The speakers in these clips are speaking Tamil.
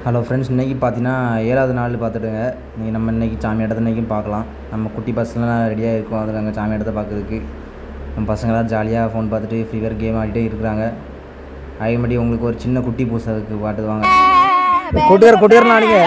ஹலோ ஃப்ரெண்ட்ஸ், இன்றைக்கி பார்த்தீங்கன்னா 7வது நாள் பார்த்துட்டுங்க. நம்ம இன்றைக்கி சாமி இடத்த இன்றைக்கும் பார்க்கலாம். நம்ம குட்டி பசங்களாம் ரெடியாக இருக்கும் அதுக்கு அங்கே சாமி இடத்த பார்க்குறதுக்கு. நம்ம பசங்களாம் ஜாலியாக ஃபோன் பார்த்துட்டு ஃப்ரீ ஃபயர் கேம் ஆடிட்டே இருக்கிறாங்க. அதேமாதிரி உங்களுக்கு ஒரு சின்ன குட்டி பூசை அதுக்கு பாட்டு வாங்க கொட்டியார் நாடிங்க.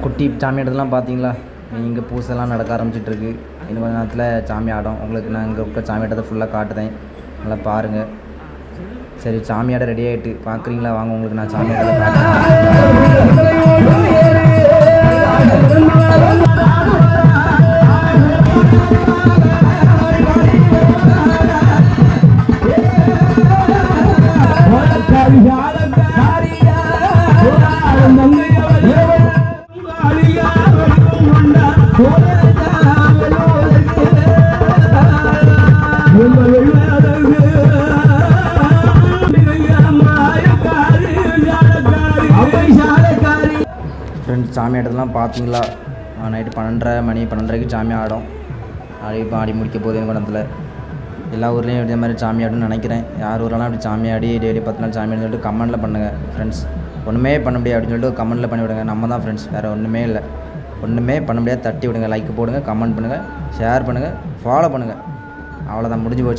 குட்டி சாமி இடத்துலாம் பார்த்தீங்களா? இங்கே பூசெல்லாம் நடக்க ஆரம்பிச்சிட்ருக்கு. இன்னும் கொஞ்சம் நேரத்தில் சாமி ஆடும். உங்களுக்கு நான் இங்கே இருக்க சாமி இடத்தை ஃபுல்லாக காட்டுதேன், நல்லா பாருங்கள். சரி, சாமி ஆட ரெடி ஆகிட்டு பார்க்குறீங்களா? வாங்க, உங்களுக்கு நான் சாமி இடத்தை காட்டுறேன். ஃப்ரெண்ட்ஸ், சாமி ஆட்டத்தெல்லாம் பார்த்தீங்களா? நைட்டு 12:30 சாமி ஆடும். இப்போ ஆடி முடிக்க போகுது எனக்கு இடத்துல. எல்லா ஊர்லேயும் இதே மாதிரி சாமி ஆடுன்னு நினைக்கிறேன். யார் ஊரெல்லாம் அப்படி சாமி ஆடி டெய்லி 10 நாள் சாமி ஆடுன்னு சொல்லிட்டு கமெண்ட்டில் பண்ணுங்கள் ஃப்ரெண்ட்ஸ். ஒன்றுமே பண்ண முடியாது அப்படின்னு சொல்லிட்டு கமெண்ட்டில் பண்ணி விடுங்க. நம்ம தான் ஃப்ரெண்ட்ஸ், வேறு ஒன்றுமே இல்லை. ஒன்றுமே பண்ண முடியாது. தட்டி விடுங்க, லைக் போடுங்க, கமெண்ட் பண்ணுங்கள், ஷேர் பண்ணுங்கள், ஃபாலோ பண்ணுங்கள். அவ்வளோதான், முடிஞ்சு போச்சு.